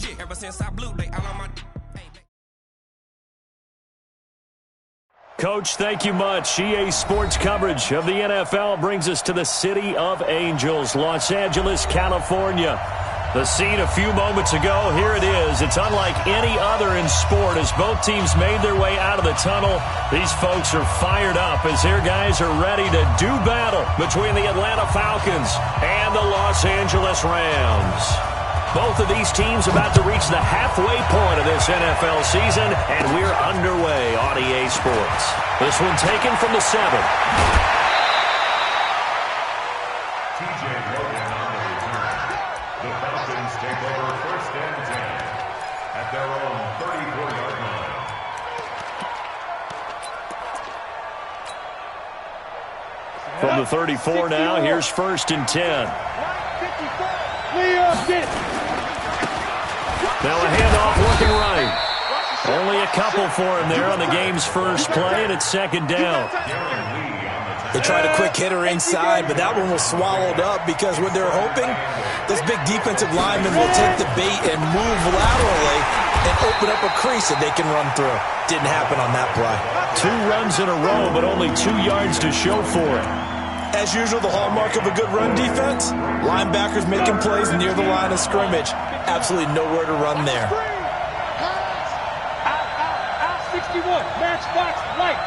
legit. Ever since I blew, they all on my... Coach, thank you much. EA Sports coverage of the NFL brings us to the City of Angels, Los Angeles, California. The scene a few moments ago, here it is. It's unlike any other in sport as both teams made their way out of the tunnel. These folks are fired up as their guys are ready to do battle between the Atlanta Falcons and the Los Angeles Rams. Both of these teams about to reach the halfway point of this NFL season, and we're underway on EA Sports. This one taken from the 7. TJ Logan on the return. The Falcons take over 1st and 10 at their own 34-yard line. From the 34 now, here's 1st and 10. Now a handoff looking right. Only a couple for him there on the game's first play, and it's 2nd down. They tried a quick hitter inside, but that one was swallowed up because what they're hoping, this big defensive lineman will take the bait and move laterally and open up a crease that they can run through. Didn't happen on that play. 2 runs in a row, but only 2 yards to show for it. As usual, the hallmark of a good run defense, linebackers making plays near the line of scrimmage. Absolutely nowhere to run there. Out 61, matchbox lights.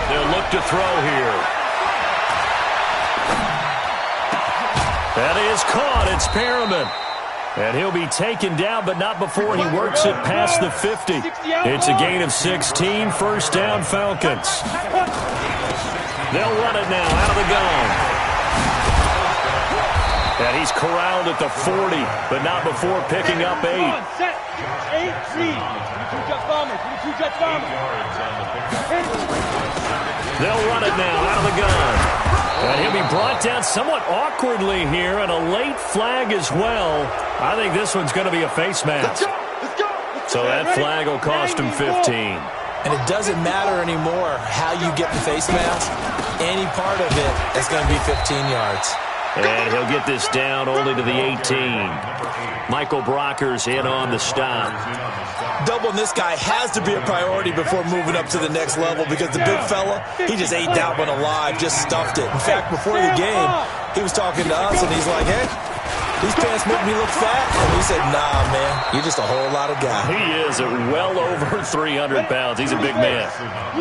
They'll look to throw here. That is caught. It's Perriman. And he'll be taken down, but not before he works it past the 50. It's a gain of 16, 1st down Falcons. They'll run it now out of the gun. And he's corralled at the 40, but not before picking up 8. Set. 8 lead. 22 Jets bombers. 22 Jets bombers. They'll run it now out of the gun. And he'll be brought down somewhat awkwardly here, and a late flag as well. I think this one's going to be a face mask. So that flag will cost him 15. And it doesn't matter anymore how you get the face mask. Any part of it is going to be 15 yards. And he'll get this down only to the 18. Michael Brocker's in on the stop. Doubling this guy has to be a priority before moving up to the next level because the big fella, he just ate that one alive, just stuffed it. In fact, before the game, he was talking to us, and he's like, hey, these pants make me look fat. And we said, nah, man, you're just a whole lot of guy. He is at well over 300 pounds. He's a big man.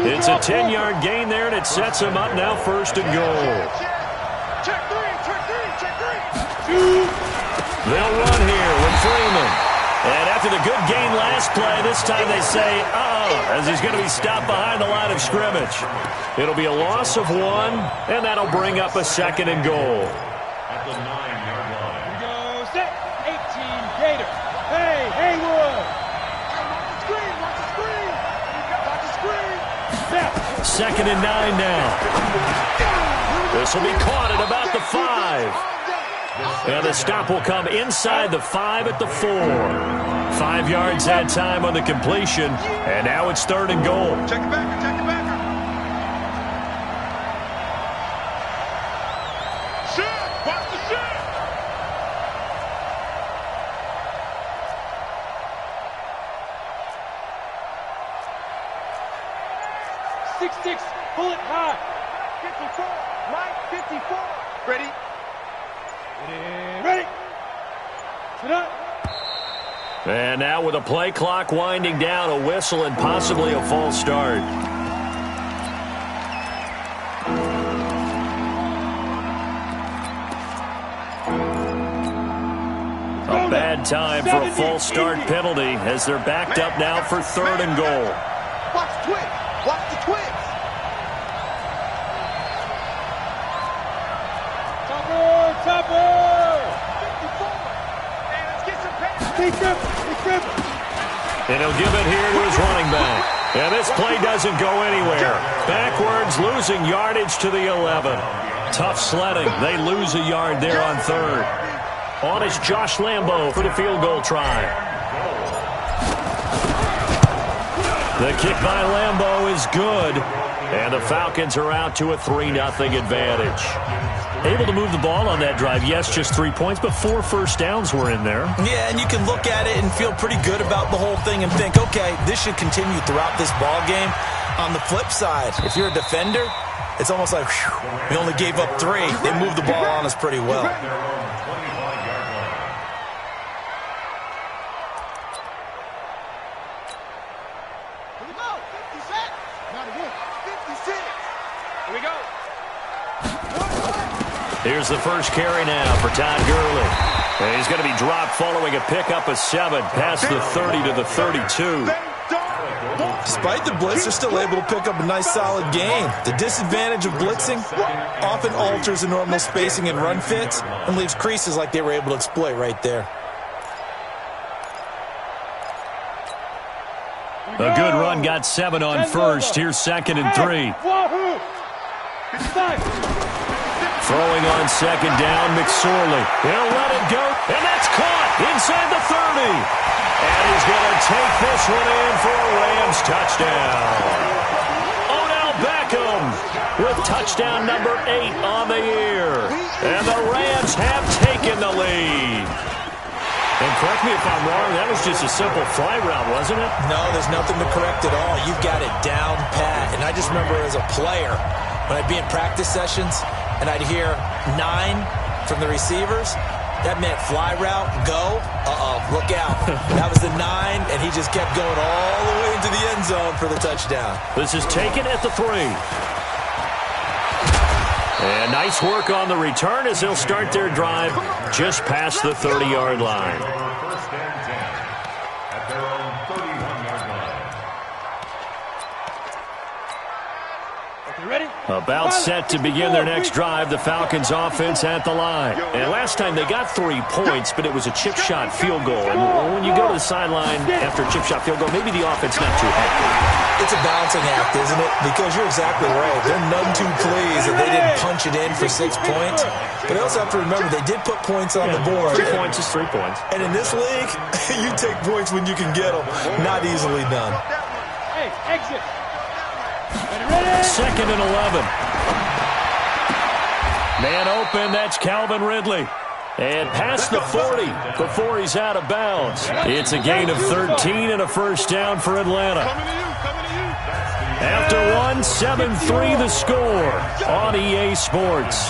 It's a 10-yard gain there, and it sets him up now 1st and goal. They'll run here with Freeman. And after the good gain last play, this time they say, as he's going to be stopped behind the line of scrimmage. It'll be a loss of 1, and that'll bring up a 2nd and goal. At the 9-yard line. Here we go, set. 18 Gator. Hey, Haywood. Watch the screen. Watch the screen. Set. 2nd and 9 now. This will be caught at about the 5. And the stop will come inside the 5 at the 4. 5 yards that time on the completion. And now it's 3rd and goal. Check it back. Check it back. Shit. Watch the shit. 6-6. Pull it high. 54. Mike, 54. Ready? Ready. Sit up. And now with a play clock winding down, a whistle and possibly a false start. A bad time for a false start penalty as they're backed up now for 3rd and goal. Watch the twig. Watch the twigs. Topper. And he'll give it here to his running back. And this play doesn't go anywhere. Backwards, losing yardage to the 11. Tough sledding. They lose a yard there on 3rd. On is Josh Lambo for the field goal try. The kick by Lambo is good. And the Falcons are out to a 3-0 advantage. Able to move the ball on that drive. Yes, just 3 points, but 4 first downs were in there. Yeah, and you can look at it and feel pretty good about the whole thing and think, okay, this should continue throughout this ball game. On the flip side, if you're a defender, it's almost like, whew, we only gave up 3. They moved the ball on us pretty well. Here's the first carry now for Todd Gurley. And he's going to be dropped following a pickup of 7 past the 30 to the 32. Despite the blitz, they're still able to pick up a nice solid gain. The disadvantage of blitzing often alters the normal spacing and run fits and leaves creases like they were able to exploit right there. A good run, got 7 on first. Here's 2nd and 3. Throwing on 2nd down, McSorley. He'll let it go, and that's caught inside the 30. And he's going to take this one in for a Rams touchdown. Odell Beckham with touchdown number 8 on the year. And the Rams have taken the lead. And correct me if I'm wrong, that was just a simple fly route, wasn't it? No, there's nothing to correct at all. You've got it down pat. And I just remember as a player, when I'd be in practice sessions and I'd hear 9 from the receivers, that meant fly route, go, look out. That was the 9, and he just kept going all the way into the end zone for the touchdown. This is taken at the 3. And nice work on the return as they'll start their drive just past the 30-yard line. First and 10 at their own 31-yard line. Okay, ready? About set to begin their next drive, the Falcons offense at the line. And last time they got 3 points, but it was a chip shot field goal. And when you go to the sideline after a chip shot field goal, maybe the offense not too happy. It's a balancing act, isn't it? Because you're exactly right. They're none too pleased that they didn't punch it in for 6 points. But I also have to remember they did put points on the board. 3 points is 3 points. And in this league, you take points when you can get them. Not easily done. Hey, exit. Ready? 2nd and 11. Man open, that's Calvin Ridley. And past the 40 before he's out of bounds. It's a gain of 13 and a first down for Atlanta. After one, 7-3 the score on EA Sports.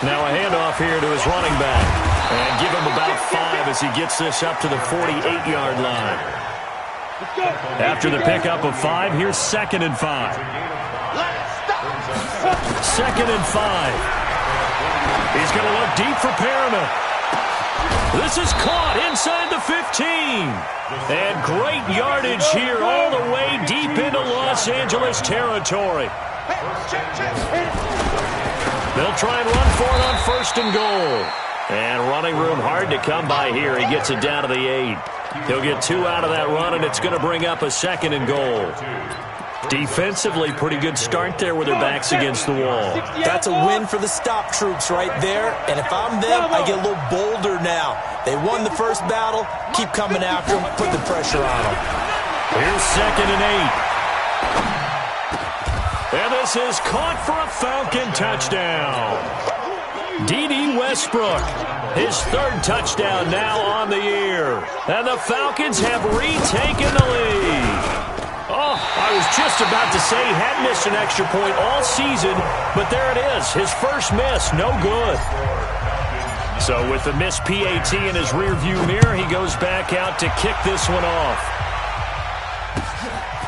Now a handoff here to his running back. And give him about 5 as he gets this up to the 48-yard line. After the pickup of 5, here's 2nd and 5. 2nd and 5. He's going to look deep for Perriman. This is caught inside the 15. And great yardage here all the way deep into Los Angeles territory. They'll try and run for it on 1st and goal. And running room hard to come by here. He gets it down to the 8. He'll get 2 out of that run, and it's going to bring up a 2nd and goal. Defensively, pretty good start there with their backs against the wall. That's a win for the stop troops right there. And if I'm them, I get a little bolder now. They won the first battle. Keep coming after them. Put the pressure on them. Here's 2nd and 8. And this is caught for a Falcon touchdown. D.D. Westbrook, his 3rd touchdown now on the year. And the Falcons have retaken the lead. Oh, I was just about to say he hadn't missed an extra point all season, but there it is, his first miss, no good. So with the missed PAT in his rearview mirror, he goes back out to kick this one off.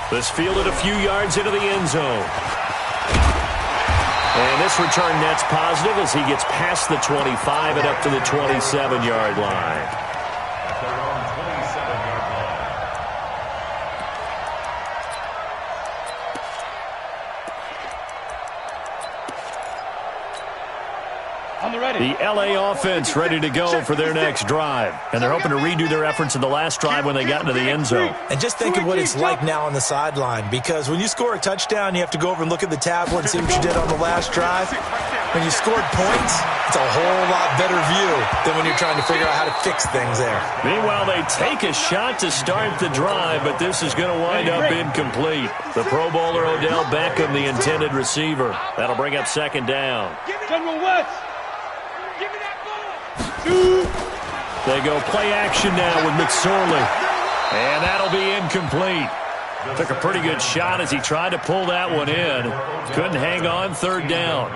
This fielded a few yards into the end zone. And this return net's positive as he gets past the 25 and up to the 27-yard line. At their own 27-yard line. On the ready. The L.A. offense ready to go for their next drive. And they're hoping to redo their efforts in the last drive when they got into the end zone. And just think of what it's like now on the sideline. Because when you score a touchdown, you have to go over and look at the tablet and see what you did on the last drive. When you scored points, It's a whole lot better view than when you're trying to figure out how to fix things there. Meanwhile, they take a shot to start the drive, but this is going to wind up incomplete. The Pro Bowler Odell Beckham, the intended receiver. That'll bring up second down. General West, give me that ball. They go play action now with McSorley. And that'll be incomplete. Took a pretty good shot as he tried to pull that one in. Couldn't hang on, third down.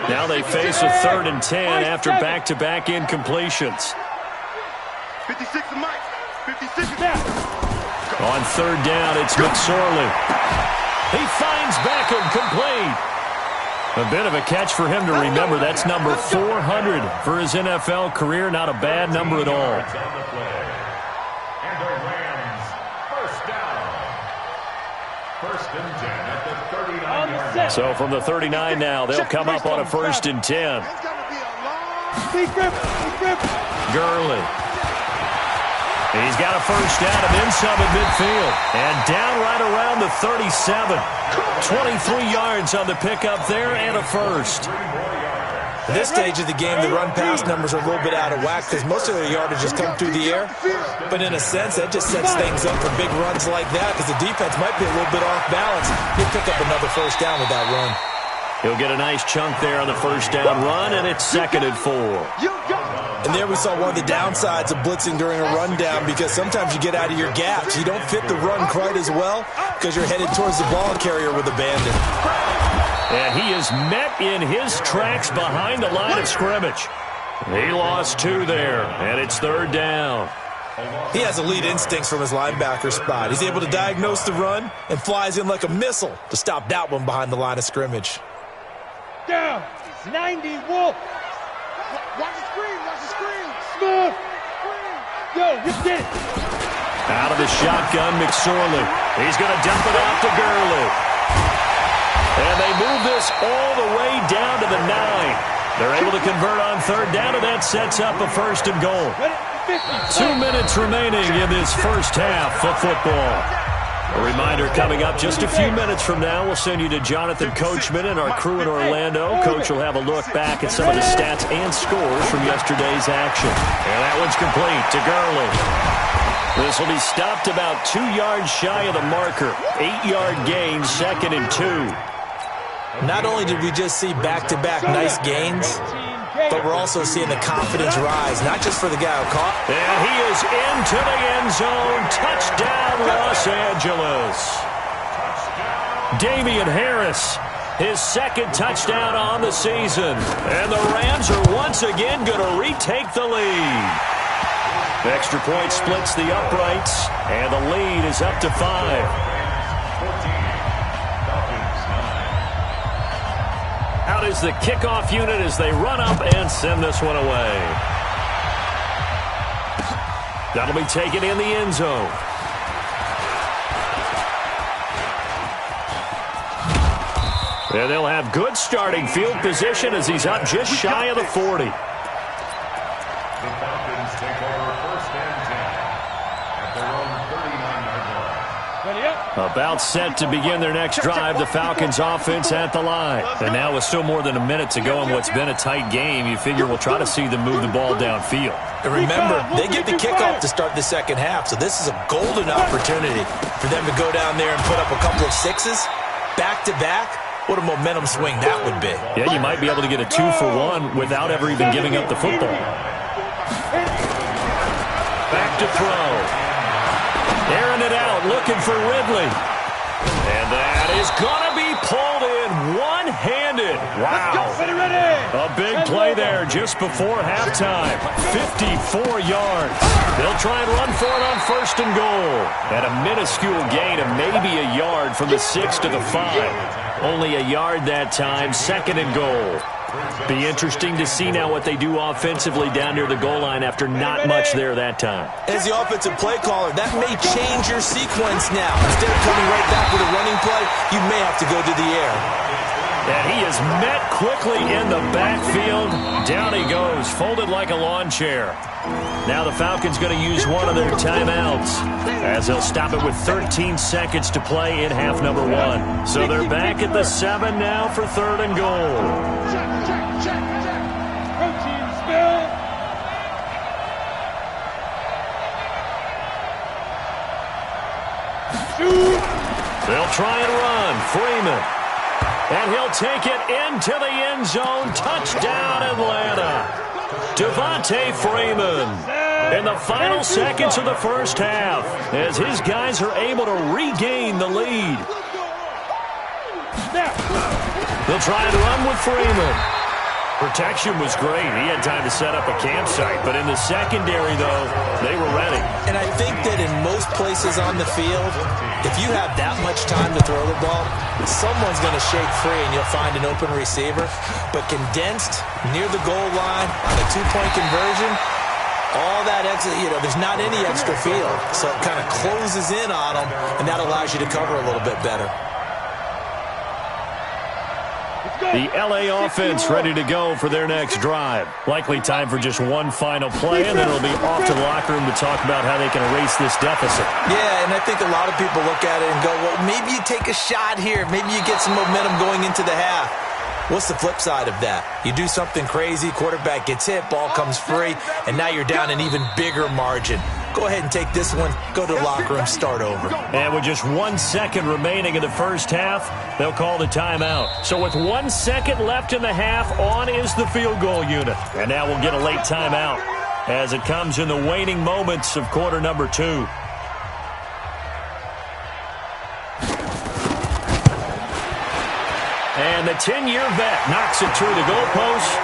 Now they face a 3rd and 10 after back-to-back incompletions. 56 to Mike. 56 On third down, it's McSorley. He finds Beckham complete. A bit of a catch for him to remember. That's number 400 for his NFL career. Not a bad number at all. And the Rams, first down. 1st and 10 at the 39-yard line. So from the 39 now, they'll come up on a 1st and 10. Gurley. He's got a first down and then some at midfield. And down right around the 37. 23 yards on the pickup there and a first. At this stage of the game, the run-pass numbers are a little bit out of whack because most of their yardage has come through the air. But in a sense, that just sets things up for big runs like that because the defense might be a little bit off balance. He'll pick up another first down with that run. He'll get a nice chunk there on the first down run, and it's 2nd and 4. And there we saw one of the downsides of blitzing during a rundown because sometimes you get out of your gaps. You don't fit the run quite as well because you're headed towards the ball carrier with abandon. And he is met in his tracks behind the line of scrimmage. He lost 2 there, and it's 3rd down. He has elite instincts from his linebacker spot. He's able to diagnose the run and flies in like a missile to stop that one behind the line of scrimmage. Down. 90 Wolf. Watch the screen. Watch the screen. Smooth. Yo, you did it. Out of the shotgun, McSorley. He's going to dump it out to Gurley. And they move this all the way down to the 9. They're able to convert on 3rd down, and that sets up a 1st and goal. 2 minutes remaining in this first half of football. A reminder coming up just a few minutes from now. We'll send you to Jonathan Coachman and our crew in Orlando. Coach will have a look back at some of the stats and scores from yesterday's action. And that one's complete to Gurley. This will be stopped about 2 yards shy of the marker. 8-yard gain, 2nd and 2. Not only did we just see back-to-back nice gains, but we're also seeing the confidence rise, not just for the guy who caught. And he is into the end zone. Touchdown, Los Angeles. Damian Harris, his 2nd touchdown on the season. And the Rams are once again going to retake the lead. The extra point splits the uprights, and the lead is up to 5. Out is the kickoff unit as they run up and send this one away. That'll be taken in the end zone. And they'll have good starting field position as he's up just shy of the 40. The Falcons take over 1st and 10 at their own 39-yard line. About set to begin their next drive, the Falcons offense at the line. And now with still more than a minute to go in what's been a tight game, you figure we'll try to see them move the ball downfield. And remember, they get the kickoff to start the second half, so this is a golden opportunity for them to go down there and put up a couple of 6s back-to-back. What a momentum swing that would be. Yeah, you might be able to get a 2-for-1 without ever even giving up the football. Back to throw. Airing it out, looking for Ridley. And that is going to be pulled in one-handed. Wow. A big play there just before halftime. 54 yards. They'll try and run for it on 1st and goal. And a minuscule gain of maybe a yard from the 6 to the 5. Only a yard that time, 2nd and goal. Be interesting to see now what they do offensively down near the goal line after not much there that time. As the offensive play caller, that may change your sequence now. Instead of coming right back with a running play, you may have to go to the air. And he is met quickly in the backfield. Down he goes, folded like a lawn chair. Now the Falcons going to use one of their timeouts as they'll stop it with 13 seconds to play in half number 1. So they're back at the 7 now for 3rd and goal. Check. Protein spill. Shoot. They'll try and run. Freeman. And he'll take it into the end zone. Touchdown, Atlanta. Devontae Freeman in the final seconds of the first half as his guys are able to regain the lead. They'll try and run with Freeman. Protection was great. He had time to set up a campsite. But in the secondary, though, they were ready. And I think that in most places on the field, if you have that much time to throw the ball, someone's going to shake free and you'll find an open receiver. But condensed near the goal line on a 2-point conversion, all that extra, there's not any extra field. So it kind of closes in on them, and that allows you to cover a little bit better. The LA offense ready to go for their next drive. Likely time for just one final play, and then it'll be off to the locker room to talk about how they can erase this deficit. Yeah, and I think a lot of people look at it and go, well, maybe you take a shot here. Maybe you get some momentum going into the half. What's the flip side of that? You do something crazy, quarterback gets hit, ball comes free, and now you're down an even bigger margin. Go ahead and take this one, go to the locker room, start over. And with just 1 second remaining in the first half, they'll call the timeout. So with 1 second left in the half, on is the field goal unit. And now we'll get a late timeout as it comes in the waning moments of quarter number 2. And the 10-year vet knocks it through the goalpost.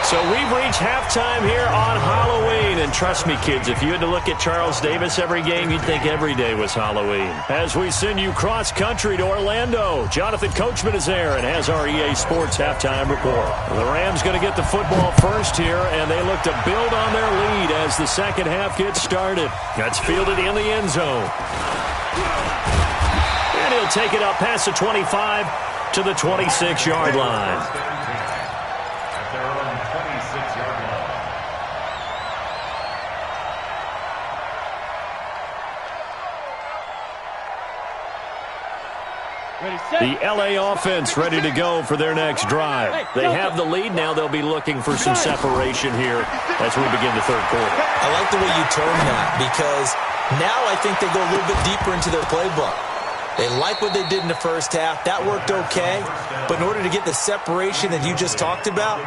So we've reached halftime here on Halloween. And trust me, kids, if you had to look at Charles Davis every game, you'd think every day was Halloween. As we send you cross-country to Orlando, Jonathan Coachman is there and has our EA Sports halftime report. The Rams going to get the football first here, and they look to build on their lead as the second half gets started. That's fielded in the end zone. And he'll take it up past the 25 to the 26-yard line. At their own 26-yard line. The LA offense ready to go for their next drive. They have the lead. Now they'll be looking for some separation here as we begin the third quarter. I like the way you term that because now I think they go a little bit deeper into their playbook. They like what they did in the first half. That worked okay. But in order to get the separation that you just talked about,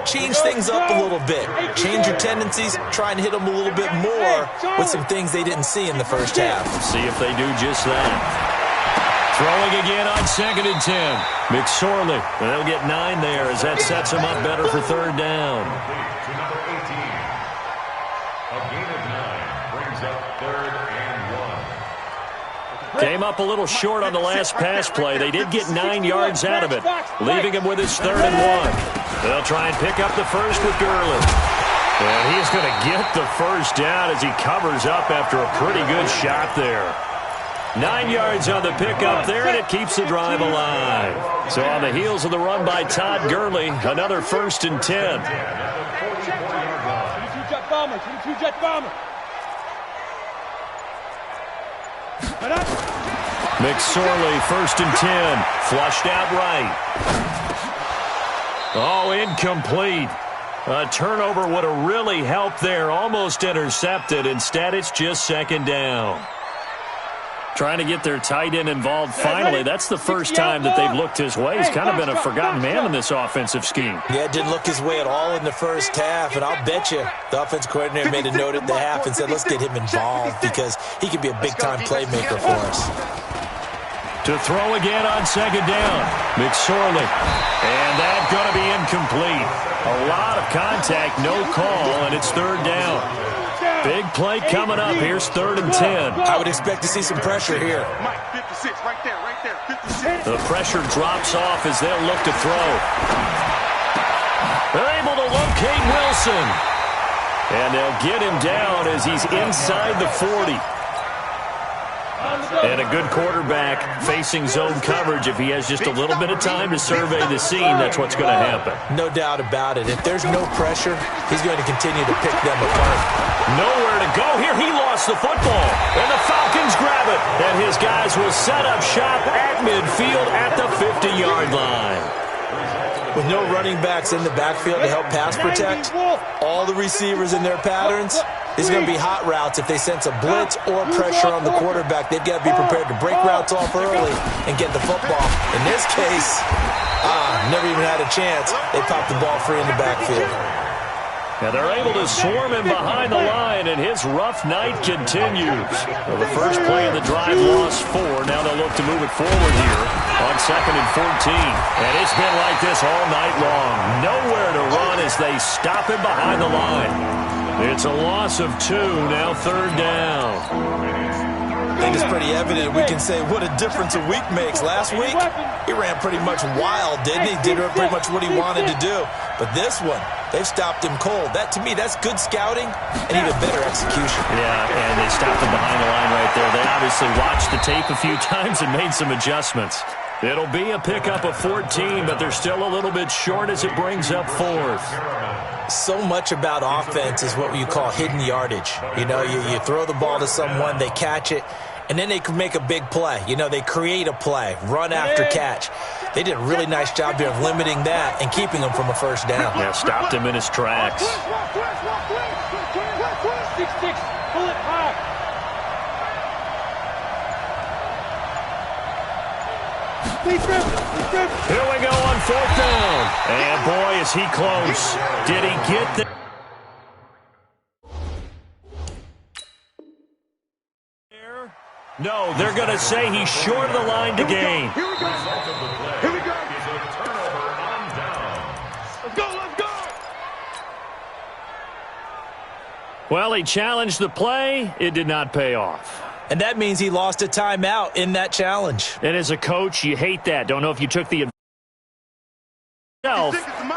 change things up a little bit. Change your tendencies. Try and hit them a little bit more with some things they didn't see in the first half. See if they do just that. Throwing again on 2nd and 10. McSorley. They'll get 9 there as that sets them up better for third down. To number 18. A gain of 9 brings up 3rd and 1. Came up a little short on the last pass play. They did get 9 yards out of it, leaving him with his 3rd and 1. They'll try and pick up the first with Gurley. And he's going to get the first down as he covers up after a pretty good shot there. 9 yards on the pickup there, and it keeps the drive alive. So on the heels of the run by Todd Gurley, another 1st and 10. 22-jet bomber, 22-jet bomber. McSorley, 1st and 10. Flushed out right. Oh, incomplete. A turnover would have really helped there. Almost intercepted. Instead, it's just 2nd down. Trying to get their tight end involved finally. That's the first time that they've looked his way. He's kind of been a forgotten man in this offensive scheme. Yeah, it didn't look his way at all in the first half, and I'll bet you the offense coordinator made a note at the half and said, let's get him involved because he could be a big-time playmaker for us. To throw again on 2nd down. McSorley. And that's going to be incomplete. A lot of contact, no call, and it's 3rd down. Big play coming up. Here's 3rd and 10. I would expect to see some pressure here. Mike, 56, right there, 56. The pressure drops off as they'll look to throw. They're able to locate Wilson. And they'll get him down as he's inside the 40. And a good quarterback facing zone coverage. If he has just a little bit of time to survey the scene, that's what's going to happen. No doubt about it. If there's no pressure, he's going to continue to pick them apart. Nowhere to go here. He lost the football. And the Falcons grab it. And his guys will set up shop at midfield at the 50-yard line. With no running backs in the backfield to help pass protect, all the receivers in their patterns, these are going to be hot routes. If they sense a blitz or pressure on the quarterback, they've got to be prepared to break routes off early and get the football. In this case, never even had a chance. They popped the ball free in the backfield. Now they're able to swarm him behind the line, and his rough night continues. Well, the first play of the drive lost 4. Now they'll look to move it forward here on 2nd and 14. And it's been like this all night long. Nowhere to run as they stop him behind the line. It's a loss of 2, now 3rd down. I think it's pretty evident. We can say what a difference a week makes. Last week, he ran pretty much wild, didn't he? Did pretty much what he wanted to do. But this one, they've stopped him cold. That, to me, that's good scouting and even better execution. Yeah, and they stopped him behind the line right there. They obviously watched the tape a few times and made some adjustments. It'll be a pickup of 14, but they're still a little bit short as it brings up 4th. So much about offense is what you call hidden yardage. You know, you throw the ball to someone, they catch it, and then they can make a big play. You know, they create a play, run after catch. They did a really nice job here of limiting that and keeping him from a first down. Yeah, stopped him in his tracks. 6-6, pull it high. Here we go on 4th down. And boy, is he close. Did he get there? No, they're going to say he's short of the line to gain. Here we go. Here we go. Turnover on down. Let's go, let's go. Well, he challenged the play. It did not pay off. And that means he lost a timeout in that challenge. And as a coach, you hate that. Don't know if you took the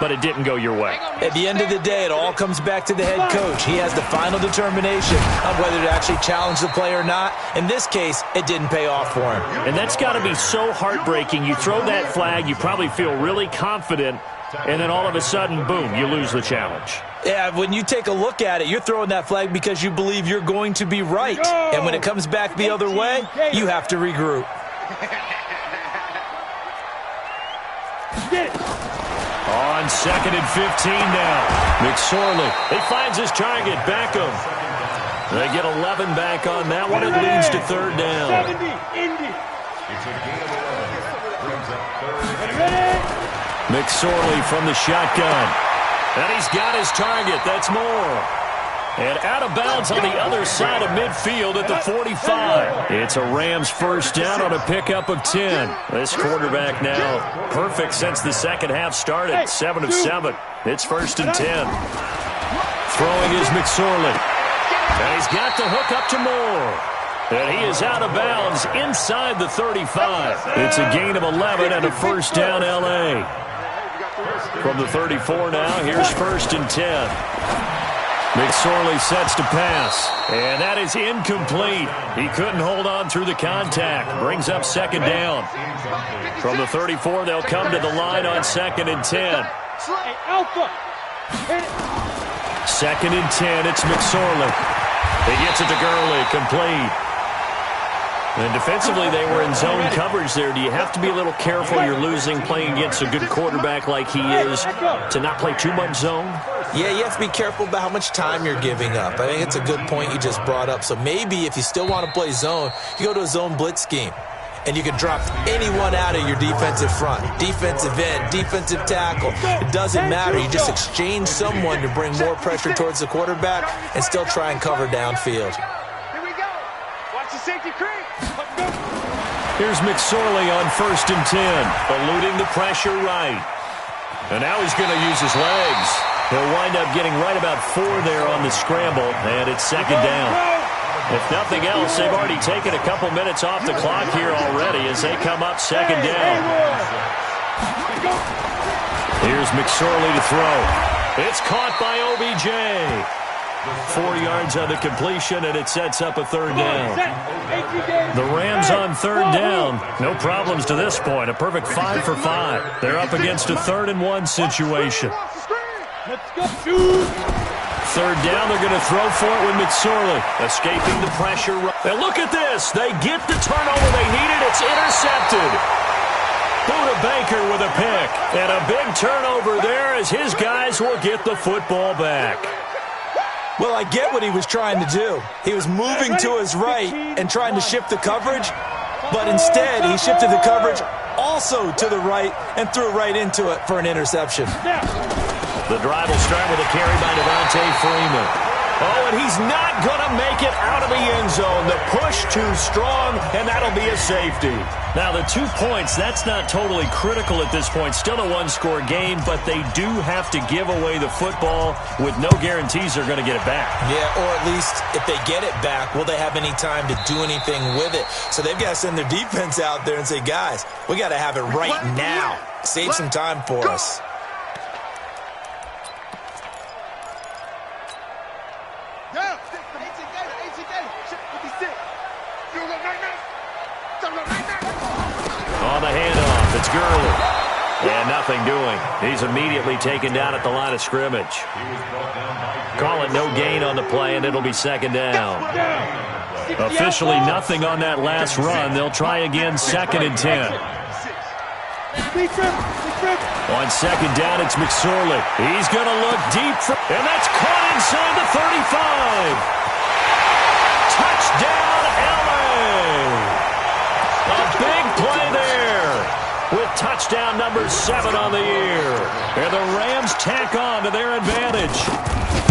but it didn't go your way. At the end of the day, it all comes back to the head coach. He has the final determination on whether to actually challenge the play or not. In this case, it didn't pay off for him. And that's got to be so heartbreaking. You throw that flag, you probably feel really confident, and then all of a sudden, boom, you lose the challenge. Yeah, when you take a look at it, you're throwing that flag because you believe you're going to be right. And when it comes back the other way, you have to regroup. On 2nd and 15 now. McSorley. He finds his target, Beckham. They get 11 back on that one. It leads to 3rd down. 70, Indy. It's a gain of 11. Brings up 3rd. McSorley from the shotgun. And he's got his target. That's more. And out of bounds on the other side of midfield at the 45. It's a Rams first down on a pickup of 10. This quarterback now perfect since the second half started. 7 of 7. It's 1st and 10. Throwing is McSorley. And he's got the hook up to Moore. And he is out of bounds inside the 35. It's a gain of 11 and a first down L.A. From the 34 now, here's 1st and 10. McSorley sets to pass, and that is incomplete. He couldn't hold on through the contact. Brings up 2nd down. From the 34, they'll come to the line on 2nd and 10. Alpha. 2nd and 10, it's McSorley. He gets it to Gurley, complete. And defensively, they were in zone coverage there. Do you have to be a little careful? You're losing playing against a good quarterback like he is to not play too much zone? Yeah, you have to be careful about how much time you're giving up. I think it's a good point you just brought up. So maybe if you still want to play zone, you go to a zone blitz scheme. And you can drop anyone out of your defensive front. Defensive end, defensive tackle. It doesn't matter. You just exchange someone to bring more pressure towards the quarterback and still try and cover downfield. Here we go. Watch the safety creep. Here's McSorley on 1st and 10, eluding the pressure right. And now he's going to use his legs. He'll wind up getting right about 4 there on the scramble, and it's 2nd down. If nothing else, they've already taken a couple minutes off the clock here already as they come up 2nd down. Here's McSorley to throw. It's caught by OBJ. 4 yards on the completion, and it sets up a third down. The Rams on third down. No problems to this point. A perfect 5 for 5. They're up against a 3rd-and-1 situation. Let's go. Shoot. Third down, they're going to throw for it with McSorley. Escaping the pressure. And look at this. They get the turnover they needed. It's intercepted. Buda Baker with a pick. And a big turnover there as his guys will get the football back. Well, I get what he was trying to do. He was moving to his right and trying to shift the coverage, but instead he shifted the coverage also to the right and threw right into it for an interception. The drive will start with a carry by Devontae Freeman. Oh, and he's not going to make it out of the end zone. The push too strong, and that'll be a safety. Now, the 2 points, that's not totally critical at this point. Still a one-score game, but they do have to give away the football with no guarantees they're going to get it back. Yeah, or at least if they get it back, will they have any time to do anything with it? So they've got to send their defense out there and say, guys, we got to have it right now. Save some time for us. On the handoff, it's Gurley. And nothing doing. He's immediately taken down at the line of scrimmage. Call it no gain on the play, and it'll be second down. Officially nothing on that last run. They'll try again, 2nd and 10. On second down, it's McSorley. He's going to look deep, and that's caught inside the 35. Touchdown, LA! A big play there with touchdown number 7 on the year. And the Rams tack on to their advantage.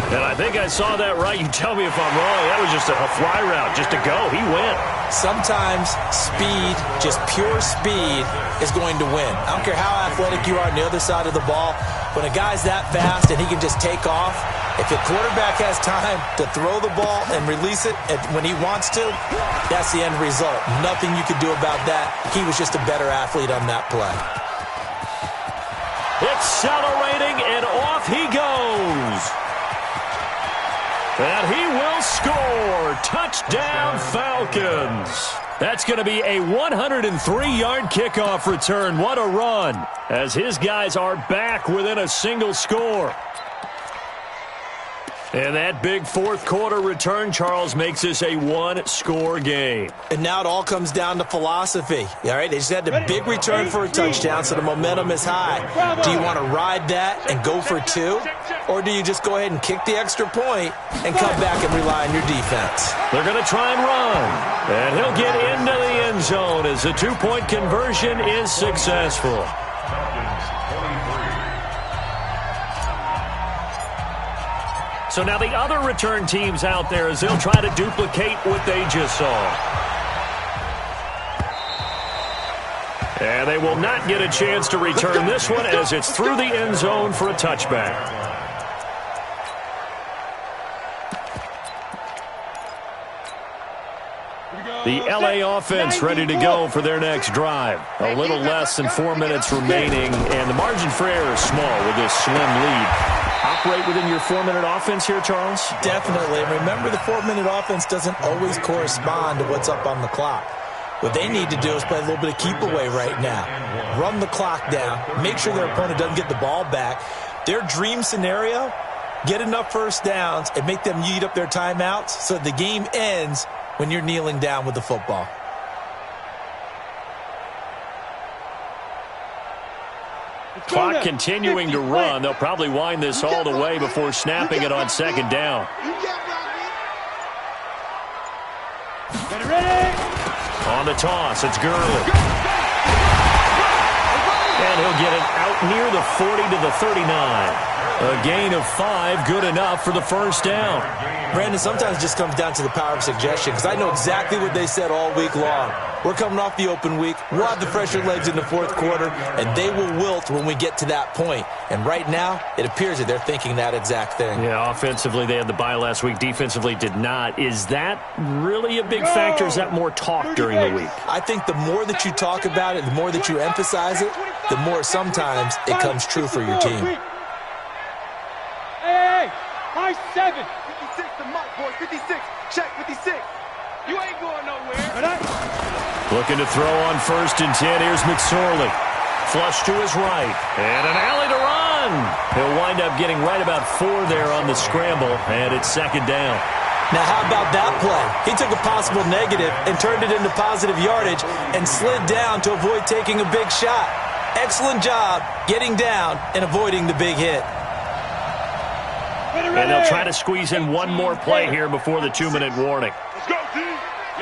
And I think I saw that right. You tell me if I'm wrong. That was just a fly route, just to go. He went. Sometimes speed, just pure speed, is going to win. I don't care how athletic you are on the other side of the ball. When a guy's that fast and he can just take off, if the quarterback has time to throw the ball and release it when he wants to, that's the end result. Nothing you could do about that. He was just a better athlete on that play. Accelerating, and off he goes. And he will score. Touchdown, Falcons. That's going to be a 103-yard kickoff return. What a run, as his guys are back within a single score. And that big fourth-quarter return, Charles, makes this a one-score game. And now it all comes down to philosophy. All right, they just had a big return for a touchdown, so the momentum is high. Do you want to ride that and go for 2? Or do you just go ahead and kick the extra point and come back and rely on your defense? They're going to try and run. And he'll get into the end zone as the 2-point conversion is successful. So now the other return teams out there as they'll try to duplicate what they just saw. And they will not get a chance to return this one as it's through the end zone for a touchback. The LA offense ready to go for their next drive. A little less than 4 minutes remaining, and the margin for error is small with this slim lead. Operate within your 4-minute offense here, Charles? Definitely. And remember, the 4-minute offense doesn't always correspond to what's up on the clock. What they need to do is play a little bit of keep away right now. Run the clock down. Make sure their opponent doesn't get the ball back. Their dream scenario, get enough first downs and make them eat up their timeouts so the game ends when you're kneeling down with the football. Clock continuing to run. They'll probably wind this all the way before snapping it on second down. On the toss, it's Gurley. And he'll get it out near the 40 to the 39. A gain of 5, good enough for the first down. Brandon, sometimes it just comes down to the power of suggestion, because I know exactly what they said all week long. We're coming off the open week. We'll have the fresher legs in the fourth quarter, and they will wilt when we get to that point. And right now, it appears that they're thinking that exact thing. Yeah, offensively, they had the bye last week. Defensively, did not. Is that really a big factor? Is that more talk during the week? I think the more that you talk about it, the more that you emphasize it, the more sometimes it comes true for your team. Hey, high 7. the mark, boys. 56. Check 56. You ain't going nowhere. Looking to throw on 1st and 10. Here's McSorley. Flush to his right. And an alley to run. He'll wind up getting right about 4 there on the scramble, and it's 2nd down. Now, how about that play? He took a possible negative and turned it into positive yardage and slid down to avoid taking a big shot. Excellent job getting down and avoiding the big hit. And they'll try to squeeze in one more play here before the 2-minute warning. Let's go, D.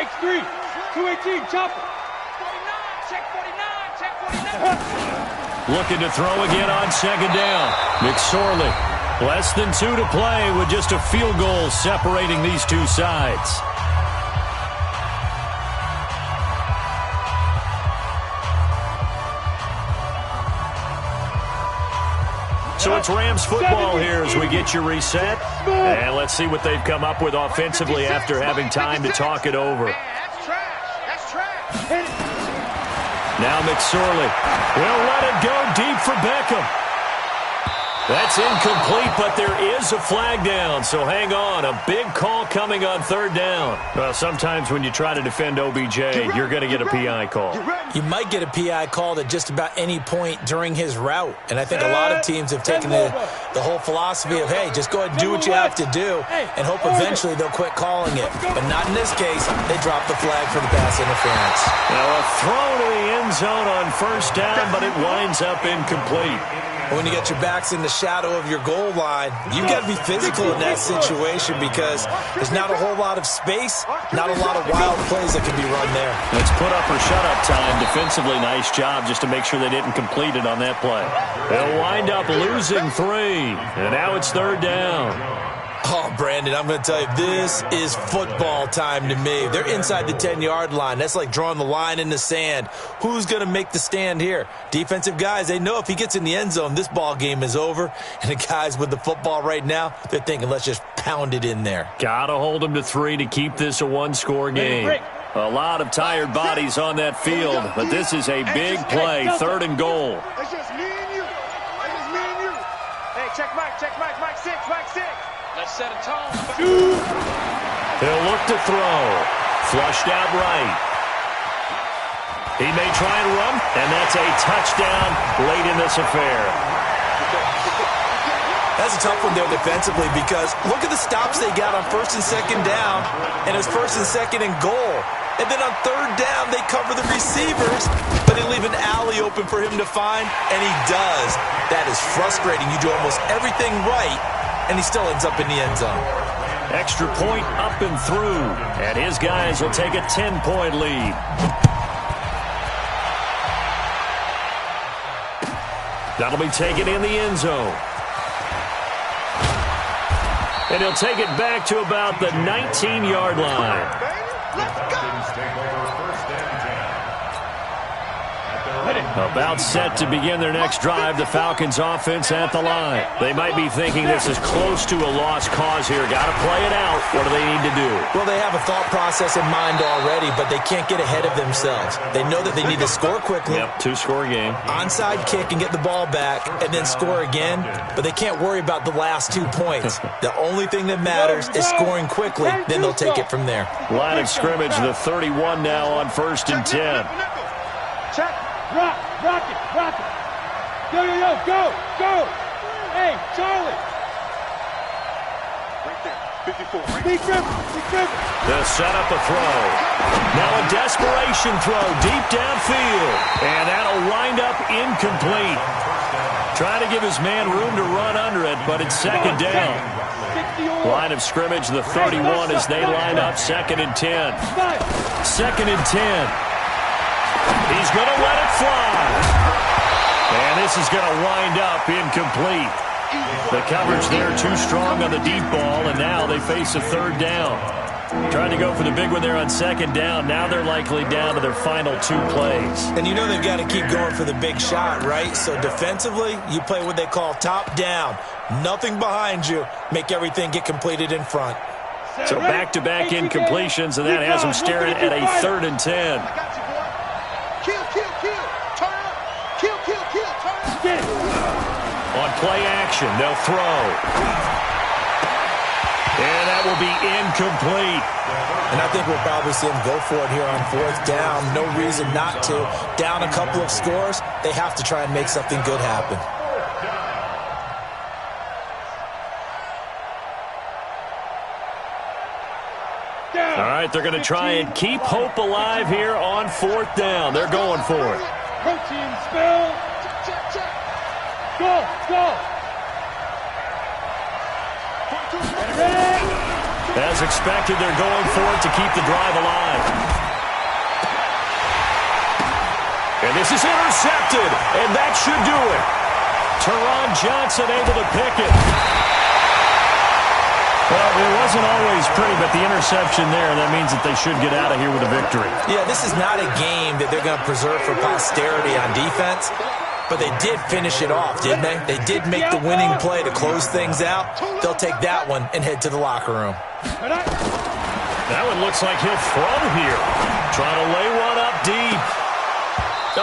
X3. 218. Chopper. 49. Check 49. Check 49. Looking to throw again on 2nd down. McSorley. Less than 2 to play with just a field goal separating these two sides. So it's Rams football here as we get you reset. And let's see what they've come up with offensively after having time to talk it over. That's trash. That's trash. Now McSorley will let it go deep for Beckham. That's incomplete, but there is a flag down, so hang on. A big call coming on 3rd down. Well, sometimes when you try to defend OBJ, you're going to get a PI call. You might get a PI called at just about any point during his route. And I think a lot of teams have taken the whole philosophy of, hey, just go ahead and do what you have to do and hope eventually they'll quit calling it. But not in this case. They dropped the flag for the pass interference. Now a throw to the end zone on 1st down, but it winds up incomplete. When you get your backs in the shadow of your goal line, you've got to be physical in that situation because there's not a whole lot of space, not a lot of wild plays that can be run there. It's put up or shut up time. Defensively, nice job just to make sure they didn't complete it on that play. They'll wind up losing 3, and now it's 3rd down. Oh, Brandon, I'm going to tell you, this is football time to me. They're inside the 10-yard line. That's like drawing the line in the sand. Who's going to make the stand here? Defensive guys, they know if he gets in the end zone, this ball game is over. And the guys with the football right now, they're thinking, let's just pound it in there. Got to hold them to 3 to keep this a 1-score game. A lot of tired bodies on that field, but this is a big play, 3rd and goal. It's just me and you. It's just me and you. Hey, check Mike. Mike 6. Mike 6. Let's set a tone. He'll look to throw. Flushed out right. He may try and run, and that's a touchdown late in this affair. That's a tough one there defensively because look at the stops they got on 1st and 2nd down, and it's 1st and 2nd and goal. And then on 3rd down, they cover the receivers, but they leave an alley open for him to find, and he does. That is frustrating. You do almost everything right, and he still ends up in the end zone. Extra point up and through, and his guys will take a 10-point lead. That'll be taken in the end zone. And he'll take it back to about the 19-yard line. Falcons take over 1st and 10. At their own About set to begin their next drive, the Falcons offense at the line. They might be thinking this is close to a lost cause here. Got to play it out. What do they need to do? Well, they have a thought process in mind already, but they can't get ahead of themselves. They know that they need to score quickly. Yep, 2-score game. Onside kick and get the ball back and then score again, but they can't worry about the last 2 points. The only thing that matters is scoring quickly, then they'll take it from there. Line of scrimmage, the 31 now on 1st and 10. Check. Rock it. Go. Hey, Charlie. Right there. 54. Big River. They'll set up a throw. Now a desperation throw deep downfield. And that'll wind up incomplete. Trying to give his man room to run under it, but it's 2nd down. Line of scrimmage, the 31 as they line up 2nd and 10. 2nd and 10. He's going to let it fly. And this is going to wind up incomplete. The coverage there too strong on the deep ball, and now they face a 3rd down. Trying to go for the big one there on 2nd down. Now they're likely down to their final 2 plays. And you know they've got to keep going for the big shot, right? So defensively, you play what they call top down. Nothing behind you. Make everything get completed in front. So back-to-back incompletions, and that has them staring at a 3rd and 10. Kill. Turn up. Kill. Turn up. On play action, they'll throw. And that will will be incomplete. And I think we'll probably see them go for it here on 4th down. No reason not to. Down a couple of scores, they have to try and make something good happen. All right, they're going to try and keep hope alive here on 4th down. They're going for it. Protein spill. Go, go. As expected, they're going for it to keep the drive alive. And this is intercepted, and that should do it. Teron Johnson able to pick it. Well, it wasn't always pretty, but the interception there, that means that they should get out of here with a victory. Yeah, this is not a game that they're going to preserve for posterity on defense, but they did finish it off, didn't they? They did make the winning play to close things out. They'll take that one and head to the locker room. That one looks like he'll throw here. Trying to lay one up deep.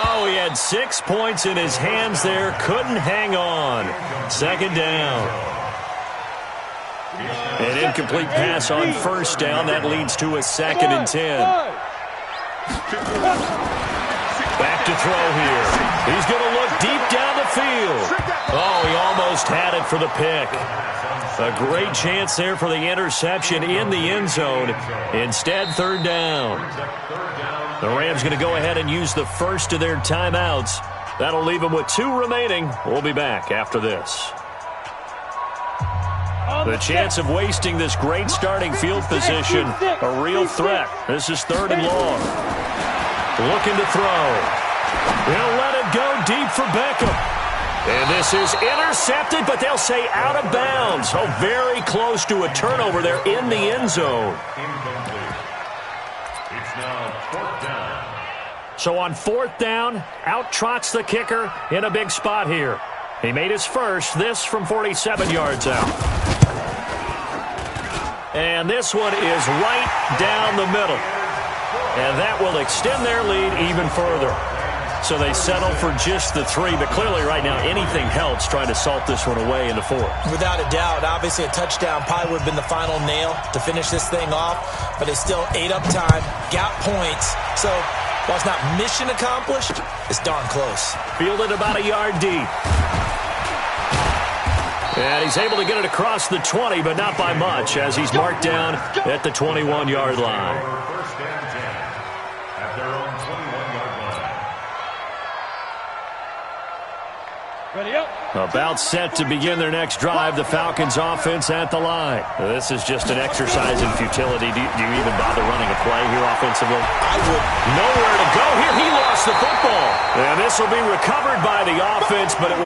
Oh, he had 6 points in his hands there. Couldn't hang on. 2nd down. An incomplete pass on 1st down. That leads to a 2nd and 10. Back to throw here. He's going to look deep down the field. Oh, he almost had it for the pick. A great chance there for the interception in the end zone. Instead, 3rd down. The Rams going to go ahead and use the first of their timeouts. That'll leave them with 2 remaining. We'll be back after this. The chance of wasting this great starting field position, a real threat. This is 3rd and long. Looking to throw. He'll let it go deep for Beckham. And this is intercepted, but they'll say out of bounds. Oh, very close to a turnover there in the end zone. Incomplete. It's now 4th down. So on 4th down, out trots the kicker in a big spot here. He made his first, this from 47 yards out. And this one is right down the middle. And that will extend their lead even further. So they settle for just the 3, but clearly right now anything helps trying to salt this one away into 4. Without a doubt, obviously a touchdown probably would have been the final nail to finish this thing off, but they still ate up time, got points. So while it's not mission accomplished, it's darn close. Fielded about a yard deep. And he's able to get it across the 20, but not by much, as he's marked down at the 21-yard line. 1st and 10 at their own 21-yard line. Ready up. About set to begin their next drive, the Falcons offense at the line. This is just an exercise in futility. Do you even bother running a play here offensively? I would. Nowhere to go here. He lost the football. And this will be recovered by the offense, but it